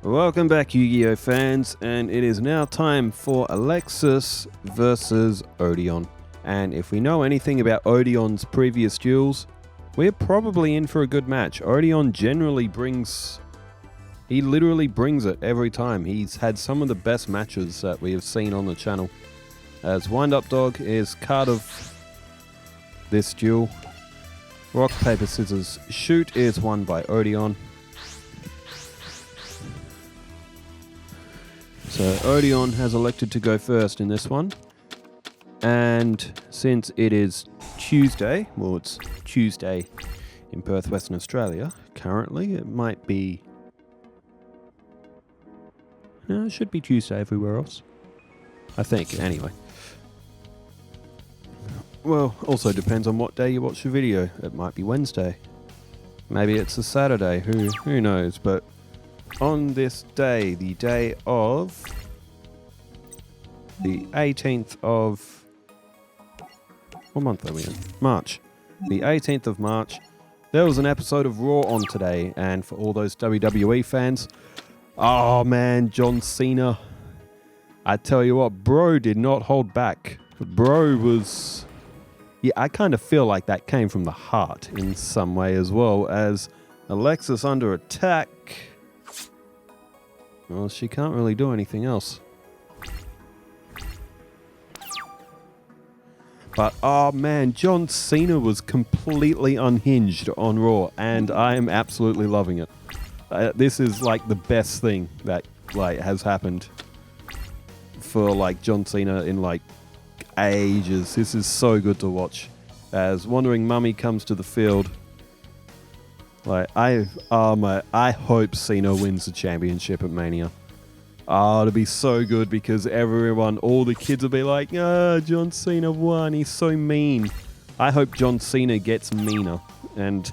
Welcome back, Yu-GiOh fans, and it is now time for Alexis versus Odion. And if we know anything about Odion's previous duels, we're probably in for a good match. Odion generally he literally brings it every time. He's had some of the best matches that we have seen on the channel. As Wind Up Dog is card of this duel. Rock, paper, scissors, shoot is won by Odion. So Odion has elected to go first in this one. And since it is Tuesday, well, it's Tuesday in Perth, Western Australia, currently, it might be... No, it should be Tuesday everywhere else. I think, anyway. Well, also depends on what day you watch the video. It might be Wednesday. Maybe it's a Saturday, who knows, but... On this day, the day of the 18th of... What month are we in? March. The 18th of March, there was an episode of Raw on today, and for all those WWE fans, oh man, John Cena. I tell you what, bro did not hold back. Bro was... Yeah, I kind of feel like that came from the heart in some way as well, as Alexis under attack... Well, she can't really do anything else. But, oh man, John Cena was completely unhinged on Raw, and I am absolutely loving it. This is like the best thing that has happened for John Cena in ages. This is so good to watch. As Wandering Mummy comes to the field. I hope Cena wins the championship at Mania. It'll be so good because all the kids will be like, John Cena won, he's so mean. I hope John Cena gets meaner. And,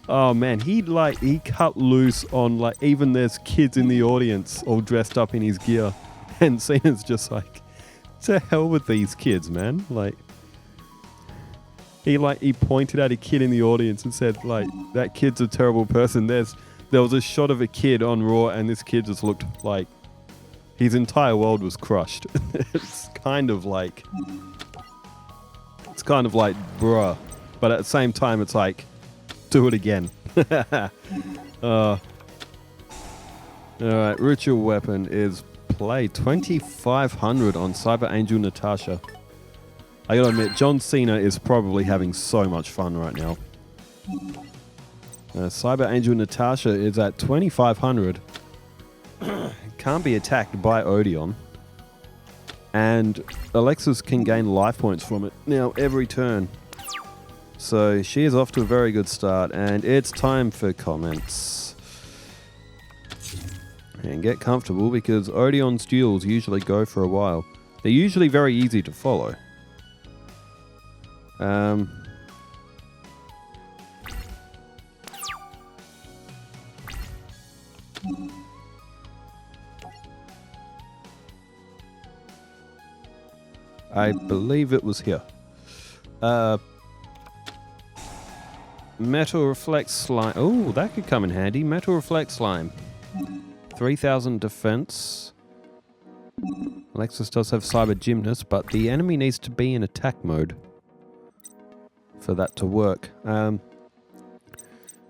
oh man, he cut loose on, even there's kids in the audience all dressed up in his gear. And Cena's just like, to hell with these kids, man. He pointed at a kid in the audience and said, that kid's a terrible person. There was a shot of a kid on Raw, and this kid just looked like his entire world was crushed. It's kind of like, bruh. But at the same time, it's like, do it again. Alright, Ritual Weapon is played 2,500 on Cyber Angel Natasha. I gotta admit, John Cena is probably having so much fun right now. Cyber Angel Natasha is at 2,500. Can't be attacked by Odion. And Alexis can gain life points from it now every turn. So she is off to a very good start. And it's time for comments. And get comfortable because Odion's duels usually go for a while. They're usually very easy to follow. I believe it was here. Metal Reflect Slime. Oh, that could come in handy. Metal Reflect Slime. 3,000 defense. Alexis does have Cyber Gymnast, but the enemy needs to be in attack mode for that to work.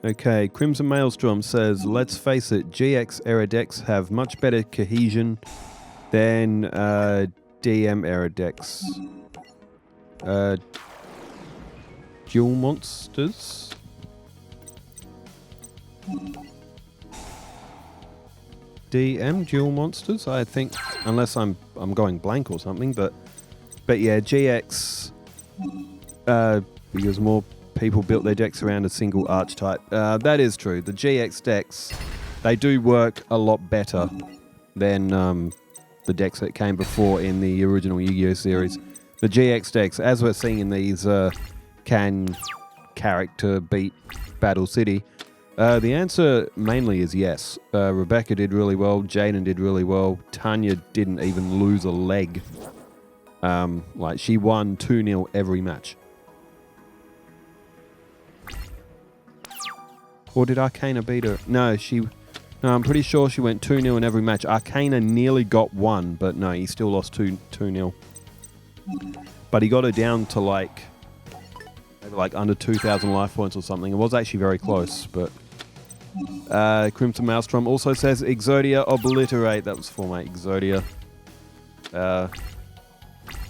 Okay, Crimson Maelstrom says, let's face it, GX era decks have much better cohesion than DM era decks. Duel Monsters? DM Duel Monsters, I think, unless I'm going blank or something, but yeah, GX, because more people built their decks around a single archetype. That is true. The GX decks, they do work a lot better than the decks that came before in the original Yu-Gi-Oh series. The GX decks, as we're seeing in these, can character beat Battle City. The answer mainly is yes. Rebecca did really well. Jaden did really well. Tanya didn't even lose a leg. She won 2-0 every match. Or did Arcana beat her? No, she No, I'm pretty sure she went 2-0 in every match. Arcana nearly got 1, but no, he still lost 2-0. But he got her down to like maybe like under 2,000 life points or something. It was actually very close, but Crimson Maelstrom also says Exodia obliterate. That was for my Exodia.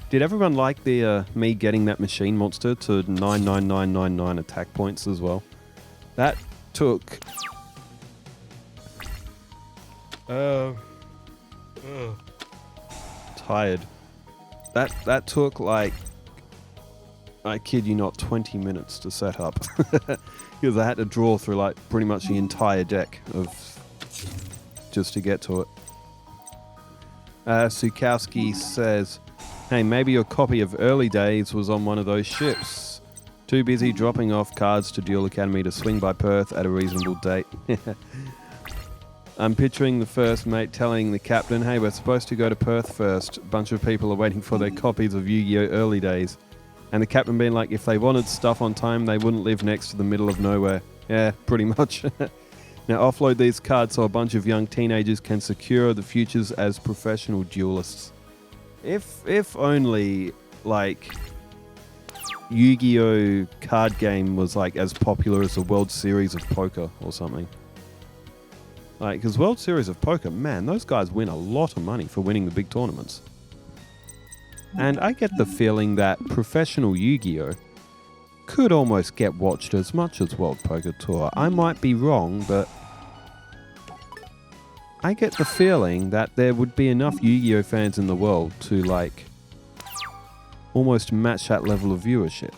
Did everyone like the me getting that machine monster to 99999 attack points as well? That took tired. That took like, I kid you not, 20 minutes to set up. Because I had to draw through like pretty much the entire deck of just to get to it. Sukowski says, hey, maybe your copy of Early Days was on one of those ships. Too busy dropping off cards to Duel Academy to swing by Perth at a reasonable date. I'm picturing the first mate telling the captain, hey, we're supposed to go to Perth first. A bunch of people are waiting for their copies of Yu-GiOh Early Days. And the captain being like, if they wanted stuff on time, they wouldn't live next to the middle of nowhere. Yeah, pretty much. Now offload these cards so a bunch of young teenagers can secure the futures as professional duelists. If only, like, Yu-Gi-Oh! Card game was like as popular as the World Series of Poker or something. Like, because World Series of Poker, man, those guys win a lot of money for winning the big tournaments. And I get the feeling that professional Yu-Gi-Oh! Could almost get watched as much as World Poker Tour. I might be wrong, but I get the feeling that there would be enough Yu-Gi-Oh! Fans in the world to, like, almost match that level of viewership.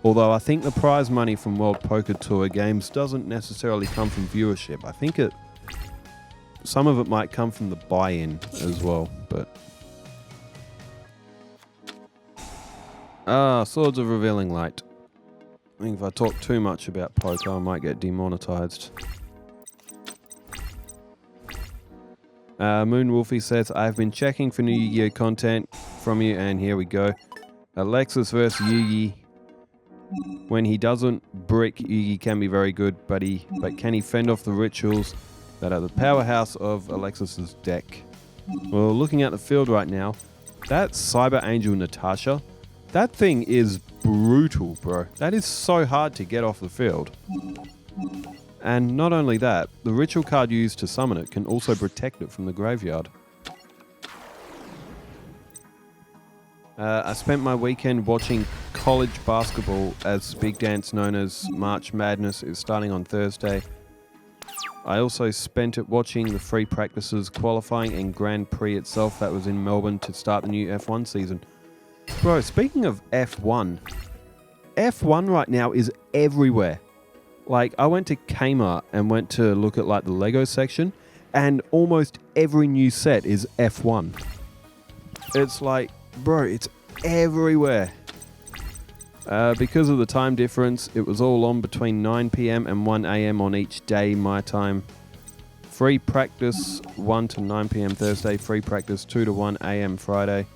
Although I think the prize money from World Poker Tour games doesn't necessarily come from viewership. I think some of it might come from the buy-in as well, but... Swords of Revealing Light. I think if I talk too much about poker, I might get demonetized. Moonwolfie says, I've been checking for new Yu-Gi-Oh! Content from you, and here we go. Alexis versus Yugi. When he doesn't brick, Yugi can be very good, but can he fend off the rituals that are the powerhouse of Alexis's deck? Well, looking at the field right now, that Cyber Angel Natasha, that thing is brutal, bro. That is so hard to get off the field. And not only that, the ritual card used to summon it can also protect it from the graveyard. I spent my weekend watching college basketball as Big Dance known as March Madness is starting on Thursday. I also spent it watching the free practices, qualifying and Grand Prix itself that was in Melbourne to start the new F1 season. Bro, speaking of F1 right now is everywhere. Like, I went to Kmart and went to look at like the Lego section, and almost every new set is F1. It's like, bro, it's everywhere. Because of the time difference, it was all on between 9 p.m. and 1 a.m. on each day, my time. Free practice 1 to 9 p.m. Thursday, free practice 2 to 1 a.m. Friday.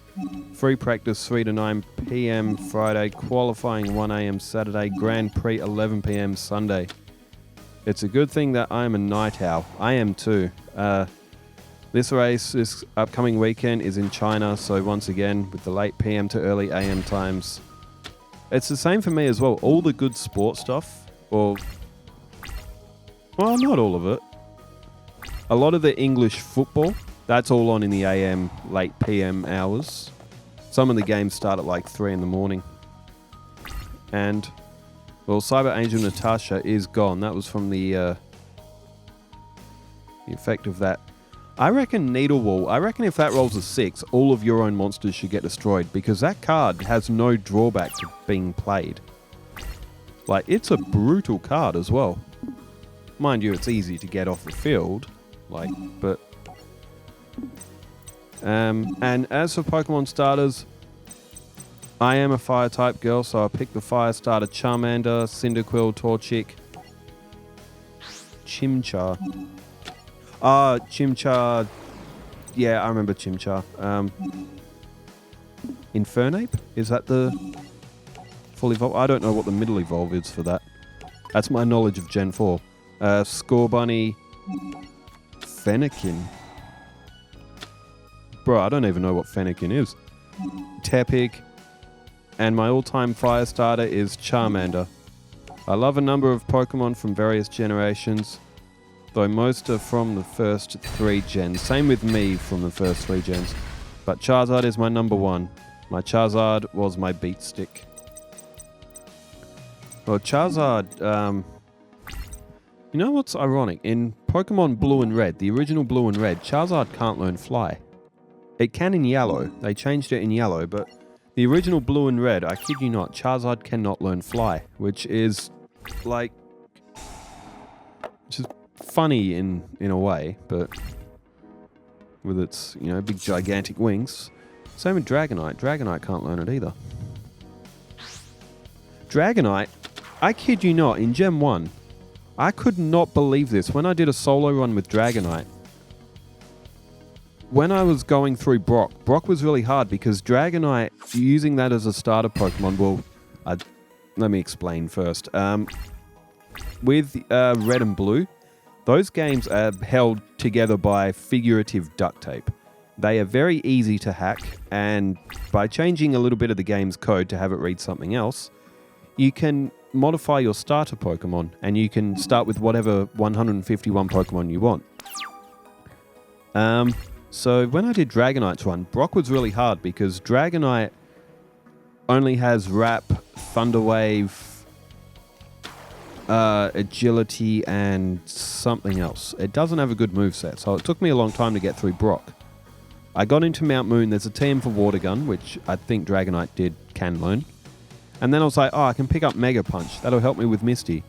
Free practice 3 to 9 p.m. Friday, qualifying 1 a.m. Saturday, Grand Prix 11 p.m. Sunday. It's a good thing that I am a night owl. I am too. This race, this upcoming weekend, is in China, so once again, with the late PM to early AM times. It's the same for me as well. All the good sport stuff, well, not all of it. A lot of the English football, that's all on in the AM, late PM hours. Some of the games start at like 3 in the morning. And, well, Cyber Angel Natasha is gone. That was from the effect of that. I reckon Needlewall, if that rolls a 6, all of your own monsters should get destroyed, because that card has no drawback to being played. Like, it's a brutal card as well. Mind you, it's easy to get off the field, like, but... and as for Pokemon starters, I am a fire type girl, so I picked the fire starter Charmander, Cyndaquil, Torchic, Chimchar. Chimchar. Yeah, I remember Chimchar. Infernape? Is that the full evolve? I don't know what the middle evolve is for that. That's my knowledge of Gen 4. Scorbunny, Fennekin. Bro, I don't even know what Fennekin is. Tepig. And my all-time fire starter is Charmander. I love a number of Pokemon from various generations, though most are from the first 3 gens. Same with me from the first 3 gens. But Charizard is my number 1. My Charizard was my beat stick. Well, Charizard, you know what's ironic? In Pokemon Blue and Red, the original Blue and Red, Charizard can't learn Fly. It can in Yellow. They changed it in Yellow, but the original Blue and Red, I kid you not, Charizard cannot learn Fly, which is, like, which is funny in a way, but with its, you know, big gigantic wings. Same with Dragonite. Dragonite can't learn it either. Dragonite, I kid you not, in Gen 1, I could not believe this. When I did a solo run with Dragonite, when I was going through Brock was really hard because Dragonite, using that as a starter Pokemon, well, let me explain first. With Red and Blue, those games are held together by figurative duct tape. They are very easy to hack, and by changing a little bit of the game's code to have it read something else, you can modify your starter Pokemon, and you can start with whatever 151 Pokemon you want. So when I did Dragonite's run, Brock was really hard because Dragonite only has Wrap, Thunder Wave, Agility, and something else. It doesn't have a good moveset, so it took me a long time to get through Brock. I got into Mount Moon, there's a TM for Water Gun, which I think Dragonite can learn. And then I was like, oh, I can pick up Mega Punch. That'll help me with Misty.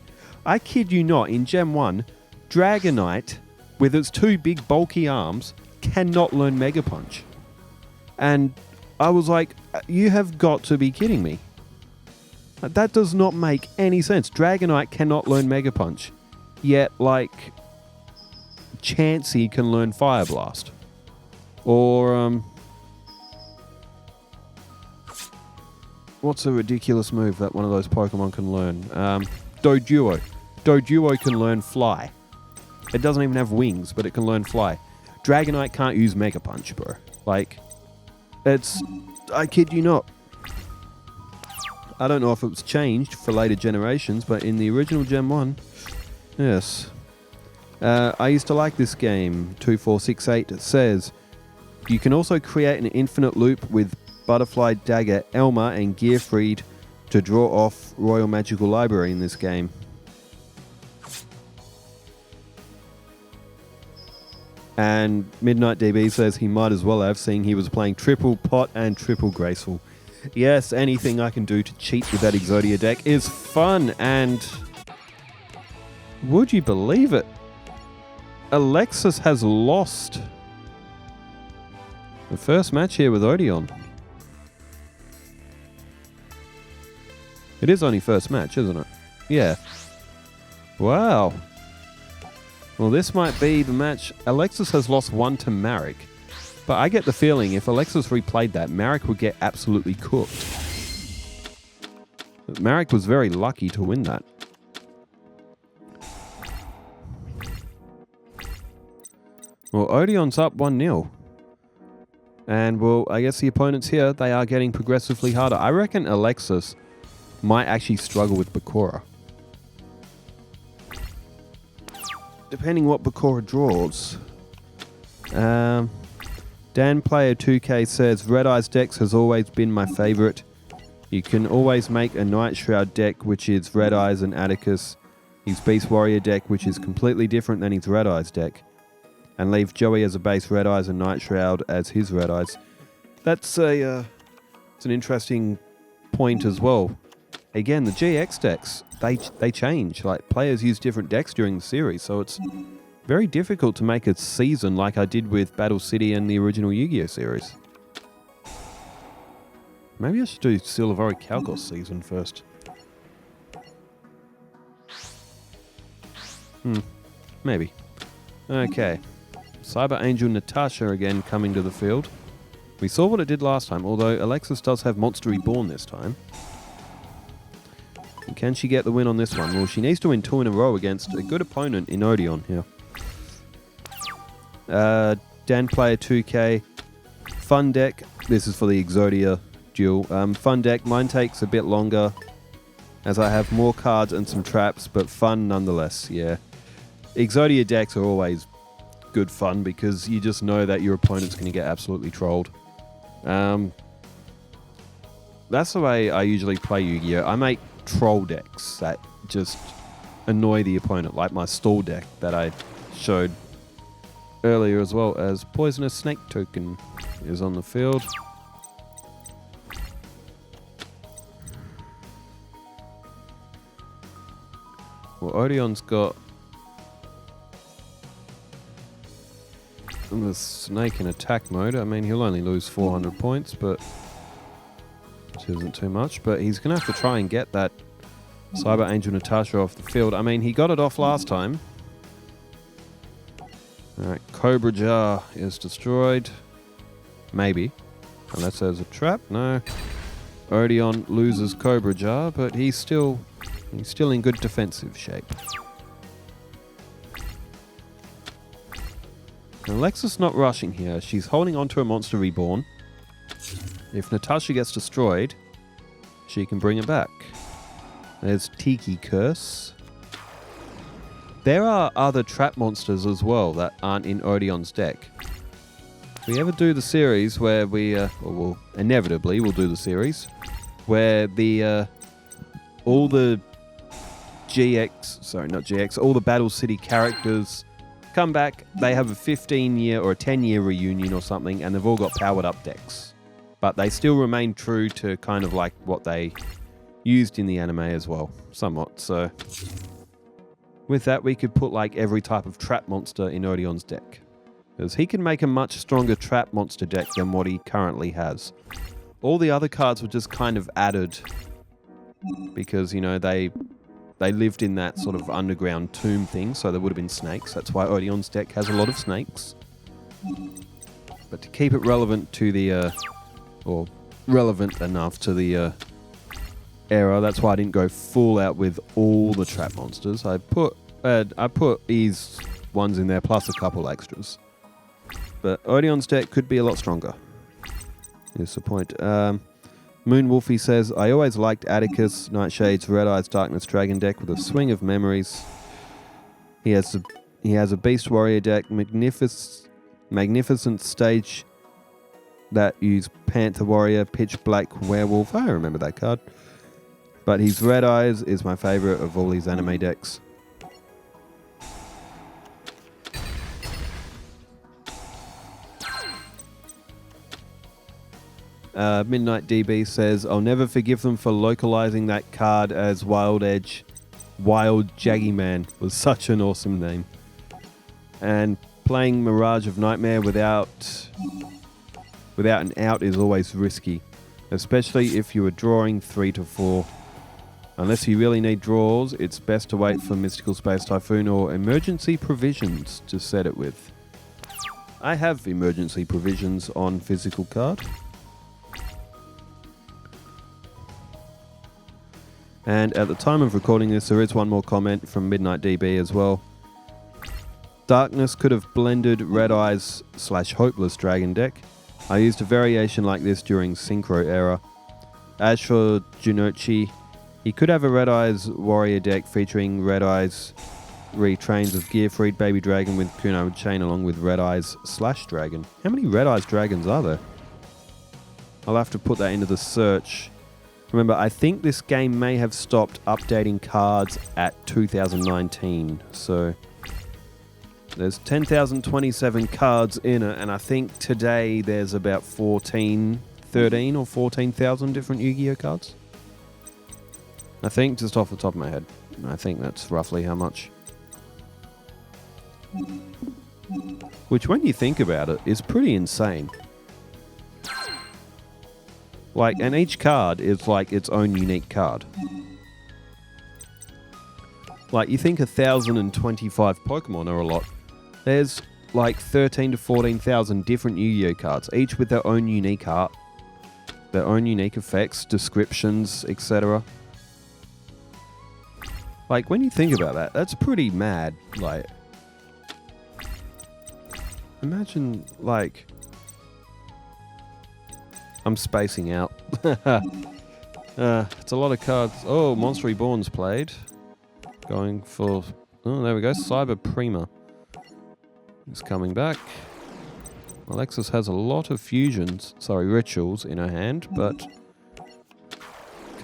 I kid you not, in Gen 1, Dragonite, with its 2 big bulky arms, cannot learn Mega Punch. And I was like, you have got to be kidding me. That does not make any sense. Dragonite cannot learn Mega Punch. Yet, like, Chansey can learn Fire Blast. Or, what's a ridiculous move that one of those Pokemon can learn? Doduo. Doduo can learn Fly. It doesn't even have wings, but it can learn Fly. Dragonite can't use Mega Punch, bro. Like, it's... I kid you not. I don't know if it was changed for later generations, but in the original Gen 1, yes. I used to like this game. 2468 says, you can also create an infinite loop with Butterfly, Dagger, Elmer, and Gearfried to draw off Royal Magical Library in this game. And Midnight DB says he might as well have, seeing he was playing triple pot and triple graceful. Yes, anything I can do to cheat with that Exodia deck is fun, and would you believe it? Alexis has lost the first match here with Odion. It is only first match, isn't it? Yeah. Wow. Well, this might be the match. Alexis has lost 1 to Marek. But I get the feeling if Alexis replayed that, Marek would get absolutely cooked. But Marek was very lucky to win that. Well, Odion's up 1-0. And, well, I guess the opponents here, they are getting progressively harder. I reckon Alexis might actually struggle with Bakura. Depending what Bakura draws. Dan Player 2K says, Red Eyes decks has always been my favorite. You can always make a Night Shroud deck, which is Red Eyes and Atticus. His Beast Warrior deck, which is completely different than his Red Eyes deck. And leave Joey as a base Red Eyes and Night Shroud as his Red Eyes. That's it's an interesting point as well. Again, the GX decks, they change. Like, players use different decks during the series, so it's very difficult to make a season like I did with Battle City and the original Yu-Gi-Oh series. Maybe I should do Silveri Kalgos season first. Maybe. Okay. Cyber Angel Natasha again coming to the field. We saw what it did last time, although Alexis does have Monster Reborn this time. And can she get the win on this one? Well, she needs to win 2 in a row against a good opponent in Odion here. Dan Player 2K. Fun deck. This is for the Exodia duel. Fun deck. Mine takes a bit longer as I have more cards and some traps, but fun nonetheless, yeah. Exodia decks are always good fun because you just know that your opponent's going to get absolutely trolled. That's the way I usually play Yu-Gi-Oh! I make troll decks that just annoy the opponent, like my stall deck that I showed earlier, as well as Poisonous Snake Token is on the field. Well, Odion's got the snake in attack mode. I mean, he'll only lose 400 points, but which isn't too much. But he's going to have to try and get that Cyber Angel Natasha off the field. I mean, he got it off last time. Alright, Cobra Jar is destroyed. Maybe. Unless there's a trap. No. Odion loses Cobra Jar, but he's still in good defensive shape. Alexis not rushing here. She's holding on to a Monster Reborn. If Natasha gets destroyed, she can bring it back. There's Tiki Curse. There are other trap monsters as well that aren't in Odion's deck. If we ever do the series where we'll inevitably we'll do the series where all the all the Battle City characters come back, they have a 15-year or a 10-year reunion or something, and they've all got powered up decks. But they still remain true to kind of like what they used in the anime as well, somewhat. So with that, we could put like every type of trap monster in Odion's deck, because he can make a much stronger trap monster deck than what he currently has. All the other cards were just kind of added because, you know, they lived in that sort of underground tomb thing, so there would have been snakes. That's why Odion's deck has a lot of snakes. But to keep it relevant to the, or relevant enough to the era, that's why I didn't go full out with all the trap monsters. I put these ones in there plus a couple extras. But Odion's deck could be a lot stronger. Here's the point. Moon Wolfie says, I always liked Atticus, Nightshade's Red Eyes Darkness Dragon deck with a swing of memories. He has a Beast Warrior deck, magnificent stage that use Panther Warrior, Pitch Black Werewolf. I remember that card. But his Red Eyes is my favorite of all these anime decks. Midnight DB says, I'll never forgive them for localizing that card as Wild Edge. Wild Jaggy Man was such an awesome name. And playing Mirage of Nightmare without an out is always risky, especially if you are drawing 3 to 4. Unless you really need draws, it's best to wait for Mystical Space Typhoon or Emergency Provisions to set it with. I have Emergency Provisions on physical card. And at the time of recording this, there is one more comment from Midnight DB as well. Darkness could have blended Red Eyes / Hopeless Dragon deck. I used a variation like this during Synchro era. As for Junochi, he could have a Red Eyes Warrior deck featuring Red Eyes retrains of Gearfried Baby Dragon with Kunai Chain along with Red Eyes / Dragon. How many Red Eyes Dragons are there? I'll have to put that into the search. Remember, I think this game may have stopped updating cards at 2019, so there's 10,027 cards in it, and I think today there's about 13 or 14,000 different Yu-Gi-Oh cards. I think, just off the top of my head. I think that's roughly how much. Which, when you think about it, is pretty insane. Like, and each card is like its own unique card. Like, you think 1,025 Pokemon are a lot. There's like 13 to 14,000 different Yu-Gi-Oh cards, each with their own unique art, their own unique effects, descriptions, etc. Like, when you think about that, that's pretty mad. Like, Imagine, like... I'm spacing out. It's a lot of cards. Oh, Monster Reborn's played. Going for... Oh, there we go. Cyber Prima is coming back. Alexis has a lot of rituals in her hand, but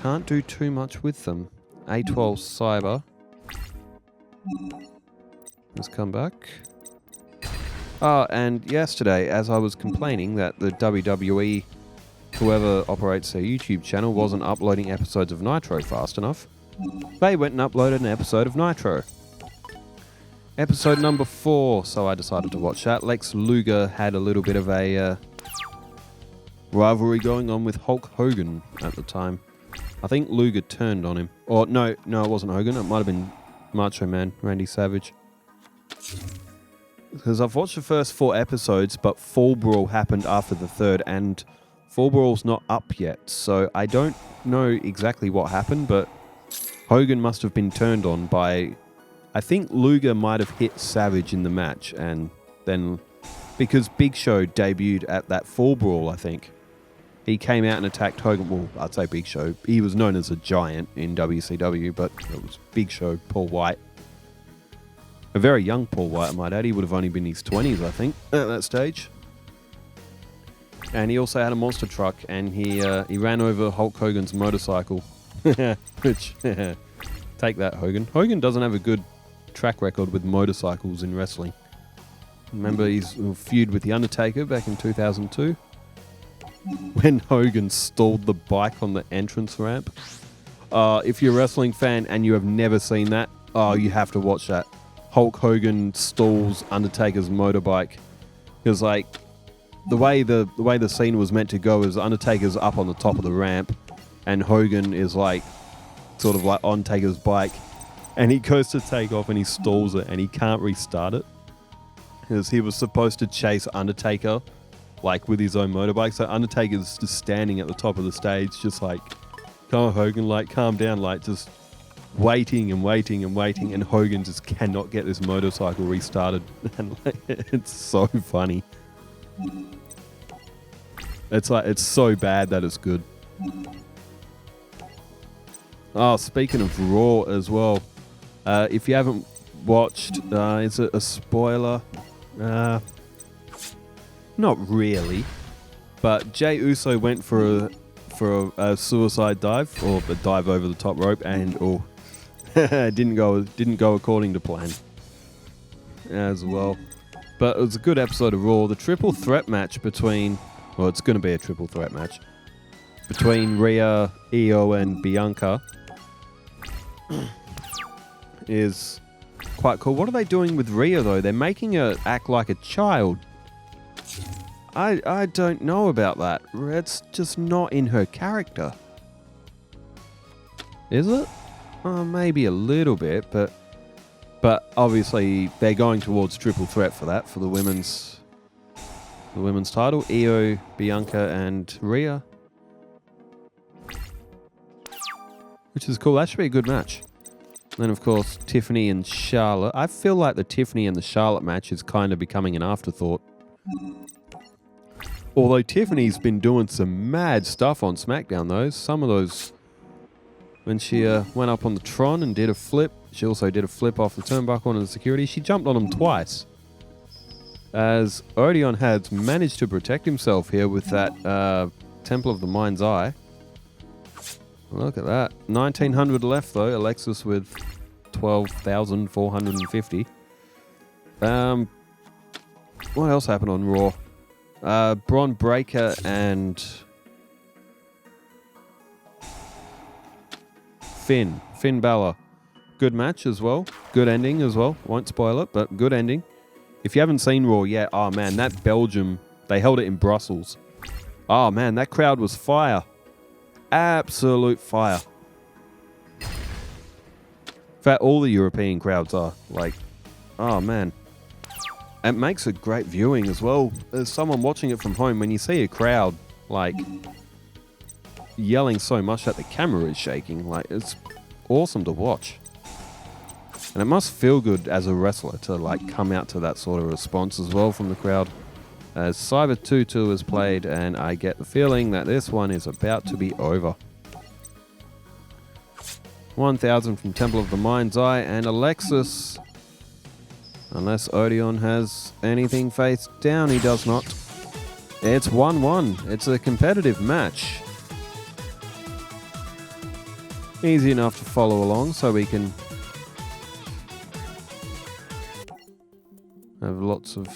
can't do too much with them. A12 Cyber has come back. And yesterday, as I was complaining that the WWE, whoever operates their YouTube channel, wasn't uploading episodes of Nitro fast enough, they went and uploaded an episode of Nitro. Episode number 4, so I decided to watch that. Lex Luger had a little bit of a rivalry going on with Hulk Hogan at the time. I think Luger turned on him. Or, no, it wasn't Hogan. It might have been Macho Man, Randy Savage. Because I've watched the first 4 episodes, but Fall Brawl happened after the 3rd, and Fall Brawl's not up yet. So I don't know exactly what happened, but Hogan must have been turned on by... I think Luger might have hit Savage in the match, and then... Because Big Show debuted at that Fall Brawl, I think. He came out and attacked Hogan. Well, I'd say Big Show. He was known as a giant in WCW, but it was Big Show, Paul White. A very young Paul White, I might add. He would have only been in his 20s, I think, at that stage. And he also had a monster truck, and he ran over Hulk Hogan's motorcycle. Which, take that, Hogan. Hogan doesn't have a good track record with motorcycles in wrestling. Remember his feud with The Undertaker back in 2002? When Hogan stalled the bike on the entrance ramp. If you're a wrestling fan and you have never seen that, you have to watch that. Hulk Hogan stalls Undertaker's motorbike. Because, like, the way the scene was meant to go is Undertaker's up on the top of the ramp, and Hogan is, like, sort of like on Taker's bike, and he goes to take off and he stalls it, and he can't restart it. Because he was supposed to chase Undertaker, like, with his own motorbike. So Undertaker's just standing at the top of the stage, just like, come on, Hogan, like, calm down, like, just waiting and waiting and waiting, and Hogan just cannot get this motorcycle restarted. And, like, it's so funny. It's like, it's so bad that it's good. Oh, speaking of Raw as well, if you haven't watched, is it a spoiler? Not really, but Jey Uso went for a suicide dive, or a dive over the top rope, and didn't go according to plan as well. But it was a good episode of Raw. The triple threat match between, well, it's going to be a triple threat match between Rhea, Io, and Bianca is quite cool. What are they doing with Rhea though? They're making her act like a child. I don't know about that. It's just not in her character. Is it? Maybe a little bit, but obviously they're going towards triple threat for that, for the women's title. Io, Bianca, and Rhea. Which is cool. That should be a good match. And then, of course, Tiffany and Charlotte. I feel like the Tiffany and the Charlotte match is kind of becoming an afterthought. Although Tiffany's been doing some mad stuff on SmackDown, though. Some of those... When she went up on the Tron and did a flip, she also did a flip off the turnbuckle onto the security. She jumped on him twice. As Odion has managed to protect himself here with that Temple of the Mind's Eye. Look at that. 1,900 left, though. Alexis with 12,450. What else happened on Raw? Braun Breaker and Finn Balor. Good match as well. Good ending as well. Won't spoil it, but good ending. If you haven't seen Raw yet, oh man, that Belgium, they held it in Brussels. Oh man, that crowd was fire. Absolute fire. In fact, all the European crowds are like, oh man. It makes a great viewing as well. As someone watching it from home, when you see a crowd like yelling so much that the camera is shaking, like, it's awesome to watch. And it must feel good as a wrestler to like come out to that sort of response as well from the crowd. As Cyber 2-2 is played, and I get the feeling that this one is about to be over. 1,000 from Temple of the Mind's Eye, and Alexis, unless Odion has anything face down, he does not. It's 1-1. It's a competitive match. Easy enough to follow along so we can have lots of...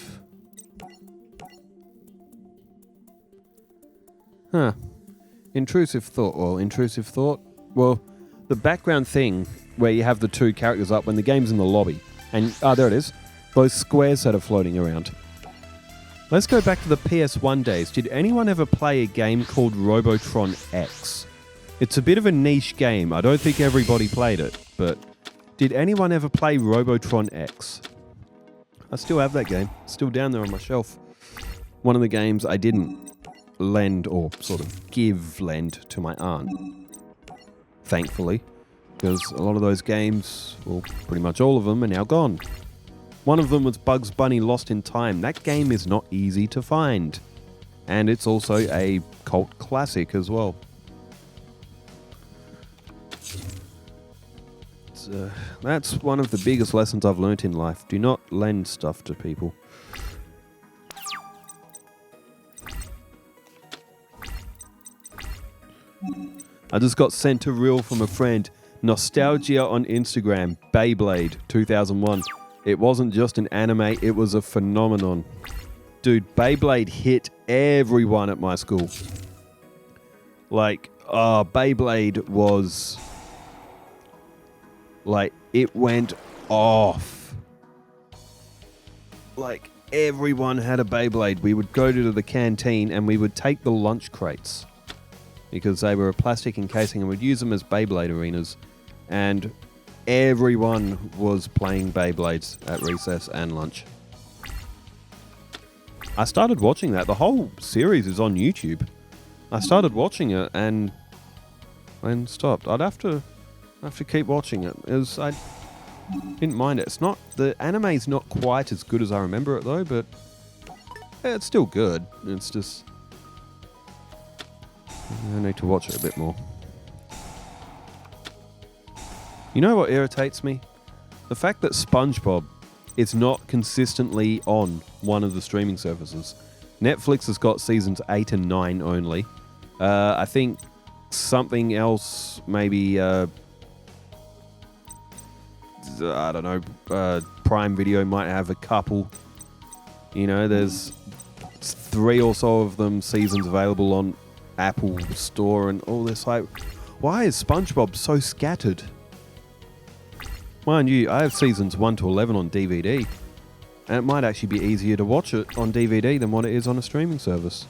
Intrusive thought. Well, the background thing where you have the two characters up when the game's in the lobby. And, there it is. Those squares that are floating around. Let's go back to the PS1 days. Did anyone ever play a game called Robotron X? It's a bit of a niche game. I don't think everybody played it. But did anyone ever play Robotron X? I still have that game. Still down there on my shelf. One of the games I didn't lend or sort of lend to my aunt. Thankfully. Because a lot of those games, well, pretty much all of them are now gone. One of them was Bugs Bunny Lost in Time. That game is not easy to find. And it's also a cult classic as well. That's one of the biggest lessons I've learnt in life. Do not lend stuff to people. I just got sent a reel from a friend. Nostalgia on Instagram. Beyblade 2001. It wasn't just an anime, it was a phenomenon. Dude, Beyblade hit everyone at my school. Like, Beyblade was... like, it went off. Like, everyone had a Beyblade. We would go to the canteen and we would take the lunch crates. Because they were a plastic encasing and we'd use them as Beyblade arenas. And everyone was playing Beyblades at recess and lunch. I started watching that. The whole series is on YouTube. I started watching it and stopped. I'd have to keep watching it. I didn't mind it. It's not, the anime's not quite as good as I remember it though, but yeah, it's still good. It's just, I need to watch it a bit more. You know what irritates me? The fact that SpongeBob is not consistently on one of the streaming services. Netflix has got seasons 8 and 9 only. I think something else, maybe, I don't know, Prime Video might have a couple. You know, there's 3 or so of them seasons available on Apple Store and all this. Like, why is SpongeBob so scattered? Mind you, I have seasons 1 to 11 on DVD, and it might actually be easier to watch it on DVD than what it is on a streaming service.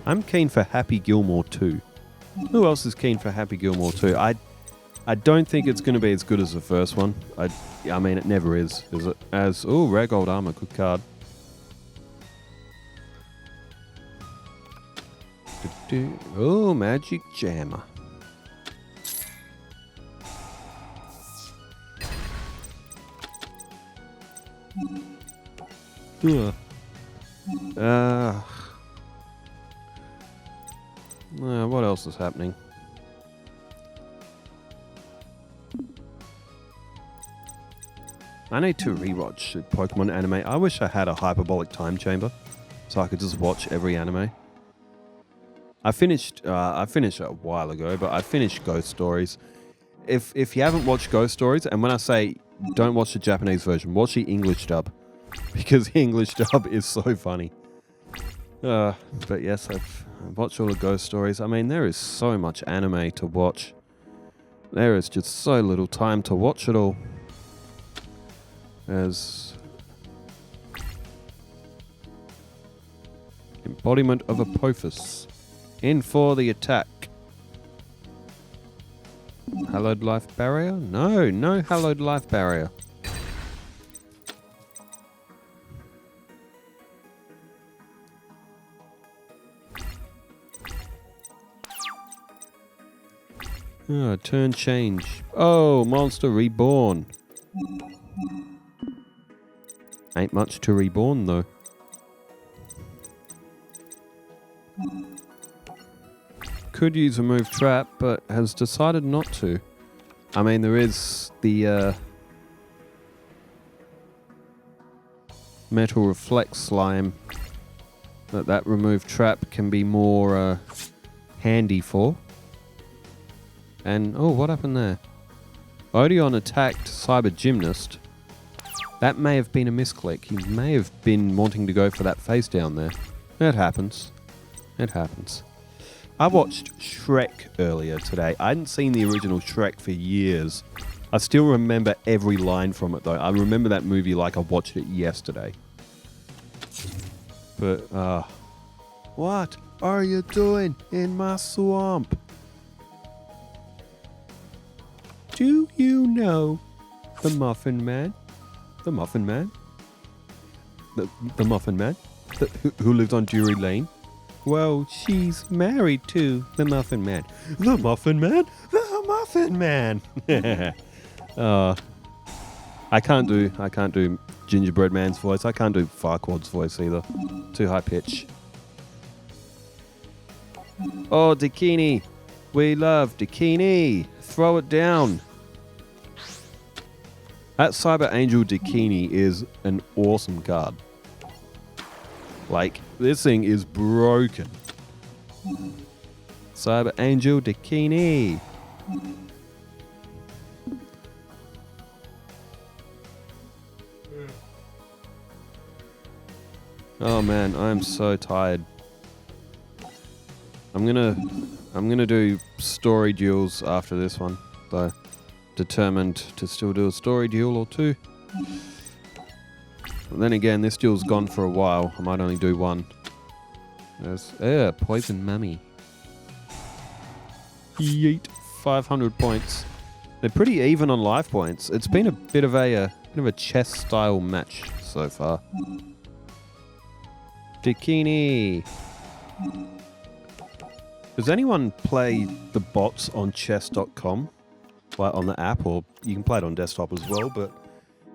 I'm keen for Happy Gilmore 2. Who else is keen for Happy Gilmore 2? I don't think it's going to be as good as the first one. I mean, it never is it? Rare Gold Armor, good card. Oh, Magic Jammer. What else is happening? I need to rewatch Pokemon anime. I wish I had a hyperbolic time chamber so I could just watch every anime. I finished it a while ago, but I finished Ghost Stories. If you haven't watched Ghost Stories, and when I say don't watch the Japanese version, watch the English dub, because the English dub is so funny. But yes, I've watched all the Ghost Stories. I mean, there is so much anime to watch. There is just so little time to watch it all. As embodiment of Apophis. In for the attack. Hallowed Life Barrier? No Hallowed Life Barrier. Oh, turn change. Oh, monster reborn. Ain't much to reborn though. Could use a move trap, but has decided not to. I mean, there is the metal reflex slime that remove trap can be more handy for. And oh, what happened there? Odion attacked Cyber Gymnast. That may have been a misclick. He may have been wanting to go for that face down there. It happens. It happens. I watched Shrek earlier today. I hadn't seen the original Shrek for years. I still remember every line from it though. I remember that movie like I watched it yesterday. But, what are you doing in my swamp? Do you know the Muffin Man? The Muffin Man? The Muffin Man? Who lived on Drury Lane? Well, she's married to the Muffin Man. The Muffin Man? The Muffin Man! I can't do Gingerbread Man's voice. I can't do Farquaad's voice either. Too high pitch. Oh, Dakini! We love Dakini! Throw it down! That Cyber Angel Dakini is an awesome card. Like, this thing is broken. Cyber Angel Dakini. Oh man, I am so tired. I'm gonna do story duels after this one, though. Determined to still do a story duel or two. But then again, this duel's gone for a while. I might only do one. There's Poison Mummy. Yeet. 500 points. They're pretty even on life points. It's been a bit of a chess style match so far. Dakini. Does anyone play the bots on chess.com? Like on the app, or you can play it on desktop as well, but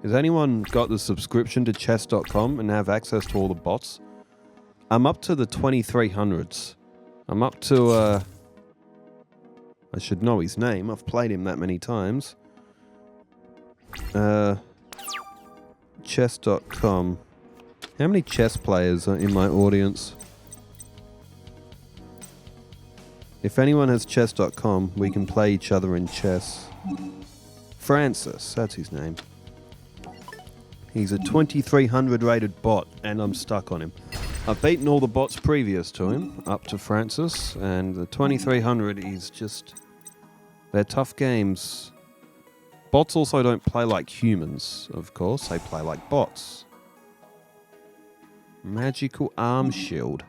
has anyone got the subscription to chess.com and have access to all the bots? I'm up to the 2300s. I'm up to, I should know his name. I've played him that many times. Chess.com. How many chess players are in my audience? If anyone has chess.com, we can play each other in chess. Francis, that's his name. He's a 2300 rated bot, and I'm stuck on him. I've beaten all the bots previous to him, up to Francis, and the 2300 is just... They're tough games. Bots also don't play like humans, of course. They play like bots. Magical arm shield.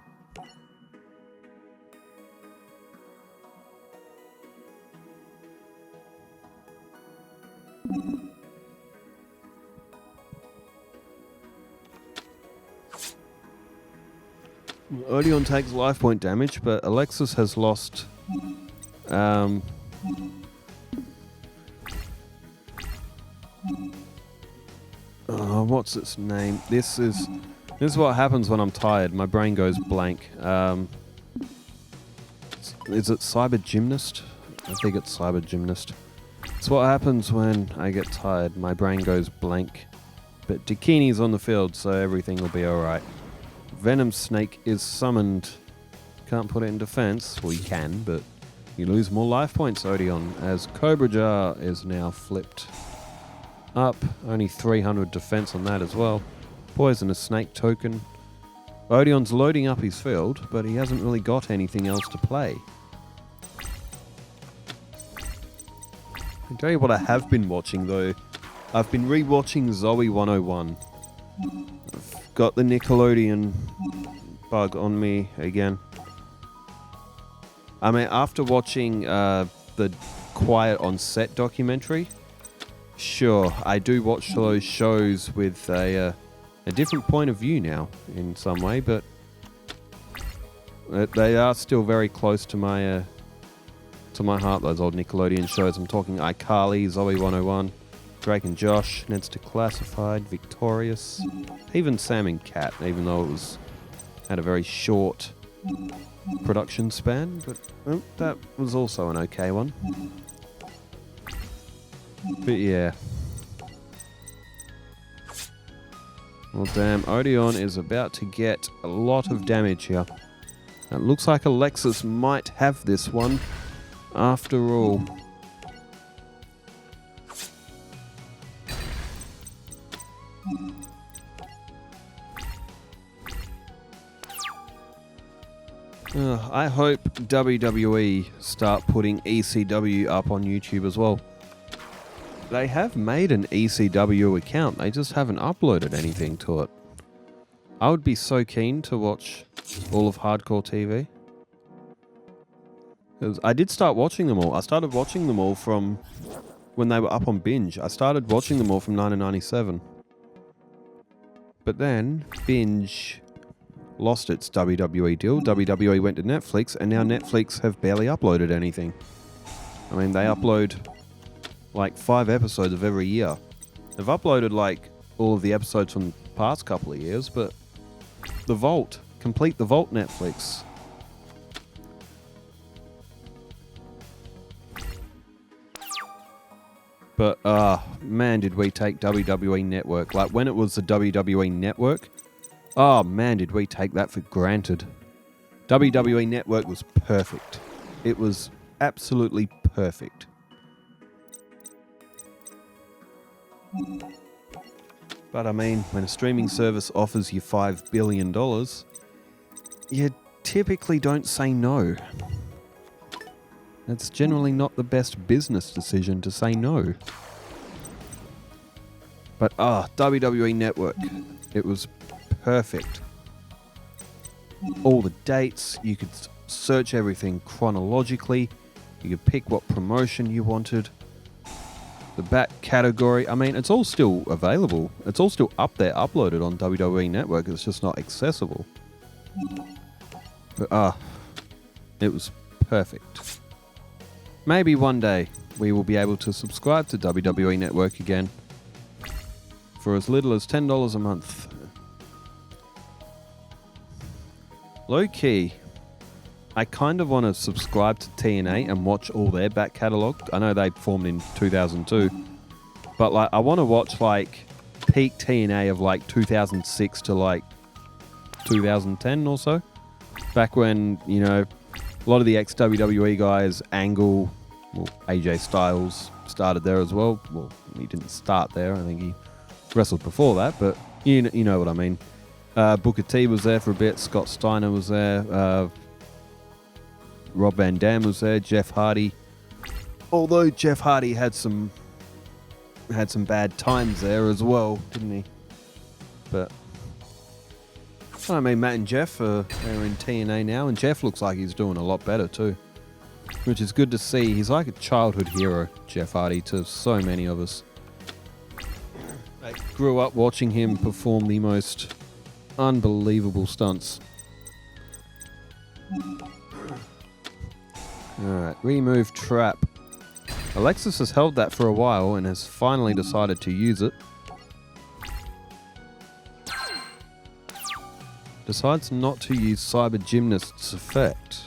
Odion takes life point damage, but Alexis has lost what's its name? This is what happens when I'm tired. My brain goes blank. Is it Cyber Gymnast? I think it's Cyber Gymnast. It's what happens when I get tired. My brain goes blank. But Dakini's on the field, so everything will be alright. Venom Snake is summoned. Can't put it in defense. Well, you can, but you lose more life points, Odion, as Cobra Jar is now flipped up. Only 300 defense on that as well. Poisonous Snake token. Odion's loading up his field, but he hasn't really got anything else to play. I'll tell you what I have been watching, though. I've been re-watching Zoe 101. I've got the Nickelodeon bug on me again. I mean, after watching the Quiet on Set documentary, sure, I do watch those shows with a different point of view now, in some way, but they are still very close to my to my heart, those old Nickelodeon shows. I'm talking iCarly, Zoe 101, Drake and Josh, Ned's Declassified, Victorious, even Sam and Cat, even though it had a very short production span, but well, that was also an okay one. But yeah. Well, damn, Odion is about to get a lot of damage here. It looks like Alexis might have this one after all. I hope WWE start putting ECW up on YouTube as well. They have made an ECW account, they just haven't uploaded anything to it. I would be so keen to watch all of Hardcore TV. I did start watching them all. I started watching them all from when they were up on Binge. I started watching them all from 1997. But then Binge lost its WWE deal. WWE went to Netflix, and now Netflix have barely uploaded anything. I mean, they upload like 5 episodes of every year. They've uploaded like all of the episodes from the past couple of years, but the Vault, complete the Vault Netflix. But man, did we take WWE Network. Like when it was the WWE Network, oh man, did we take that for granted. WWE Network was perfect. It was absolutely perfect. But I mean, when a streaming service offers you $5 billion, you typically don't say no. It's generally not the best business decision to say no. But WWE Network, it was perfect. All the dates, you could search everything chronologically, you could pick what promotion you wanted. The back category, I mean, it's all still available. It's all still up there, uploaded on WWE Network. It's just not accessible. But it was perfect. Maybe one day we will be able to subscribe to WWE Network again for as little as $10 a month. Low key, I kind of want to subscribe to TNA and watch all their back catalogue. I know they formed in 2002, but like I want to watch like peak TNA of like 2006 to like 2010 or so. Back when, you know, a lot of the ex-WWE guys, Angle, well, AJ Styles started there as well. Well, he didn't start there. I think he wrestled before that, but you know what I mean. Booker T was there for a bit. Scott Steiner was there. Rob Van Dam was there. Jeff Hardy. Although Jeff Hardy had some bad times there as well, didn't he? But I mean, Matt and Jeff are in TNA now, and Jeff looks like he's doing a lot better too, which is good to see. He's like a childhood hero, Jeff Hardy, to so many of us. I grew up watching him perform the most unbelievable stunts. Alright, remove trap. Alexis has held that for a while and has finally decided to use it. Decides not to use Cyber Gymnast's effect.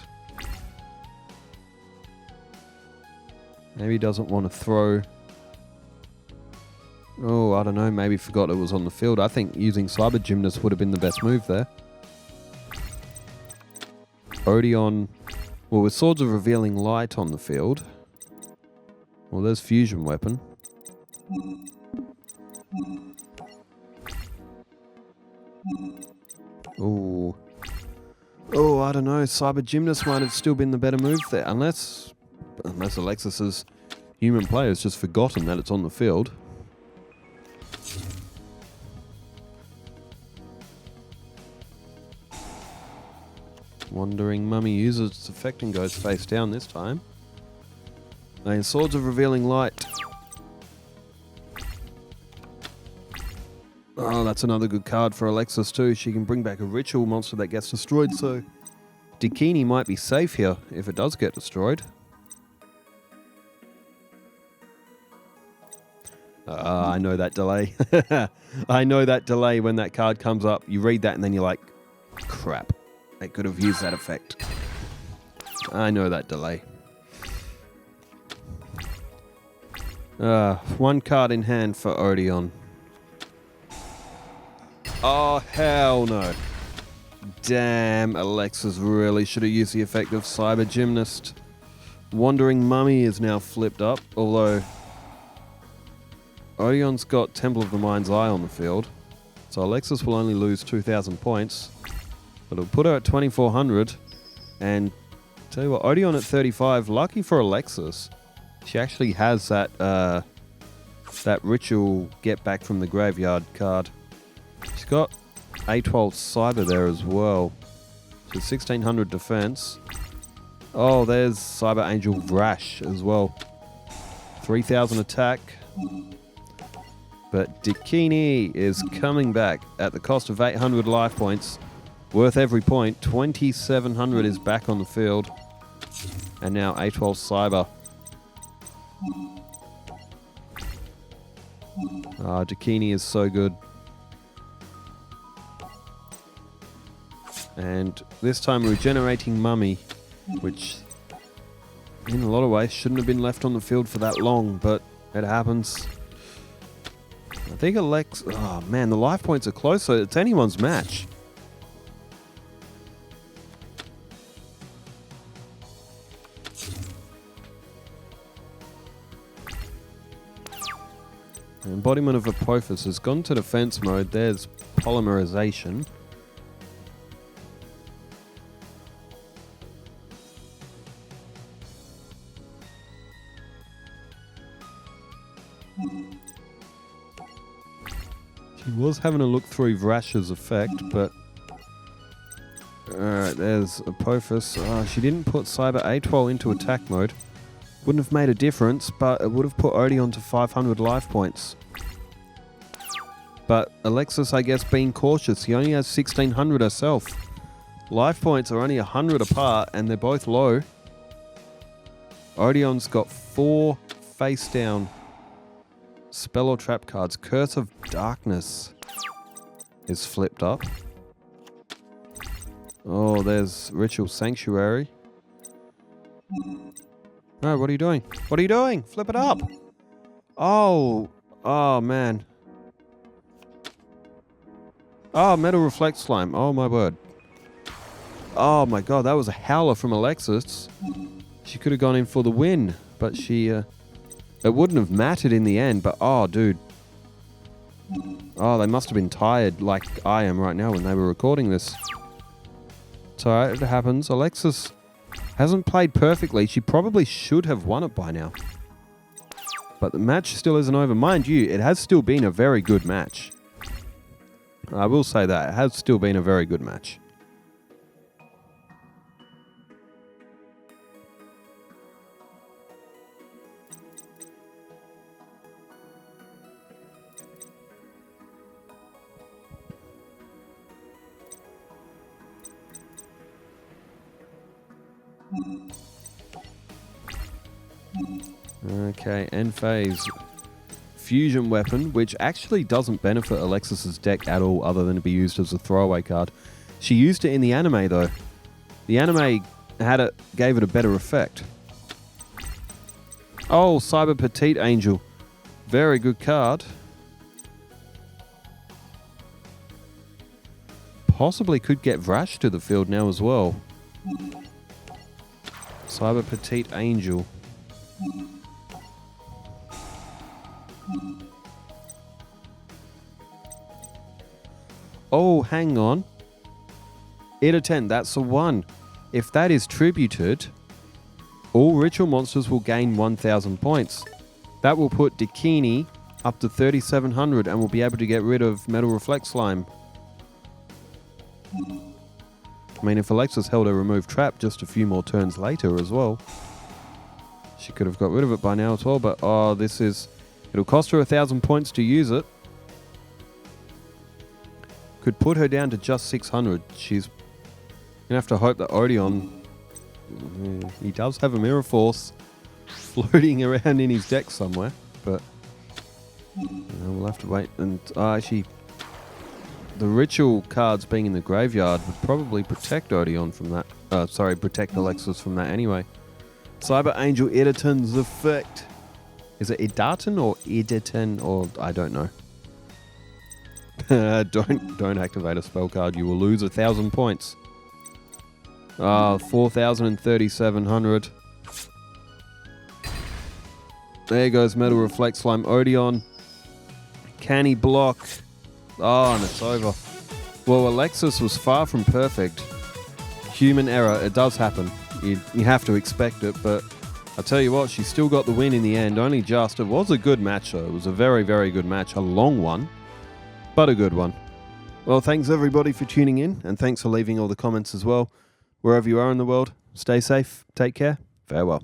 Maybe doesn't want to throw. Oh, I don't know. Maybe forgot it was on the field. I think using Cyber Gymnast would have been the best move there. Odion. Well, with Swords of Revealing Light on the field. Well, there's Fusion Weapon. Oh. Oh, I don't know. Cyber Gymnast might have still been the better move there. Unless Alexis's human player has just forgotten that it's on the field. Wandering Mummy uses its effect and goes face down this time. And Swords of Revealing Light. Oh, that's another good card for Alexis too. She can bring back a ritual monster that gets destroyed, so Dakini might be safe here if it does get destroyed. I know that delay. I know that delay when that card comes up. You read that and then you're like, crap, I could have used that effect. I know that delay. One card in hand for Odion. Oh, hell no. Damn, Alexis really should have used the effect of Cyber Gymnast. Wandering Mummy is now flipped up, although Odion's got Temple of the Mind's Eye on the field, so Alexis will only lose 2,000 points, but it'll put her at 2,400, and tell you what, Odion at 35, lucky for Alexis, she actually has that that Ritual Get Back from the Graveyard card. She's got A12 Cyber there as well, so 1,600 defense. Oh, there's Cyber Angel Vrash as well, 3,000 attack. But Dakini is coming back at the cost of 800 life points. Worth every point. 2,700 is back on the field. And now A12 Cyber. Dakini is so good. And this time Regenerating Mummy, which in a lot of ways shouldn't have been left on the field for that long, but it happens. I think Alex... Oh, man, the life points are close, so it's anyone's match. The embodiment of Apophis has gone to defense mode. There's Polymerization. She was having a look through Vrash's effect, but... Alright, there's Apophis. She didn't put Cyber A12 into attack mode. Wouldn't have made a difference, but it would have put Odion to 500 life points. But Alexis, I guess, being cautious. She only has 1,600 herself. Life points are only 100 apart, and they're both low. Odion's got 4 face-down spell or trap cards. Curse of Darkness is flipped up. Oh, there's Ritual Sanctuary. No, what are you doing? What are you doing? Flip it up. Oh. Oh, man. Oh, Metal Reflect Slime. Oh, my word. Oh, my God. That was a howler from Alexis. She could have gone in for the win, but she... it wouldn't have mattered in the end, but oh, dude. Oh, they must have been tired like I am right now when they were recording this. It's alright, it happens. Alexis hasn't played perfectly. She probably should have won it by now. But the match still isn't over. Mind you, it has still been a very good match. I will say that. It has still been a very good match. Okay, end phase. Fusion weapon, which actually doesn't benefit Alexis's deck at all other than to be used as a throwaway card. She used it in the anime though. The anime gave it a better effect. Oh, Cyber Petite Angel. Very good card. Possibly could get Vrash to the field now as well. Cyber Petite Angel. Oh, hang on. Ida 10, that's a 1. If that is tributed, all ritual monsters will gain 1,000 points. That will put Dakini up to 3,700 and will be able to get rid of Metal Reflect Slime. I mean, if Alexis held her remove trap just a few more turns later as well, she could have got rid of it by now as well, but oh, it'll cost her 1,000 points to use it. Could put her down to just 600. She's gonna have to hope that Odion, he does have a Mirror Force floating around in his deck somewhere, but We'll have to wait. And actually, the ritual cards being in the graveyard would probably protect Odion from that. Protect Alexis from that anyway. Cyber Angel Editon's effect. Is it Edaton or Editon or I don't know. Don't activate a spell card. You will lose 1,000 points. 4,000 and 3,700. There goes Metal Reflect Slime Odion. Can he block? Oh, and it's over. Well, Alexis was far from perfect. Human error. It does happen. You have to expect it, but I'll tell you what, she still got the win in the end. Only just. It was a good match, though. It was a very, very good match. A long one, but a good one. Well, thanks everybody for tuning in, and thanks for leaving all the comments as well. Wherever you are in the world, stay safe, take care, farewell.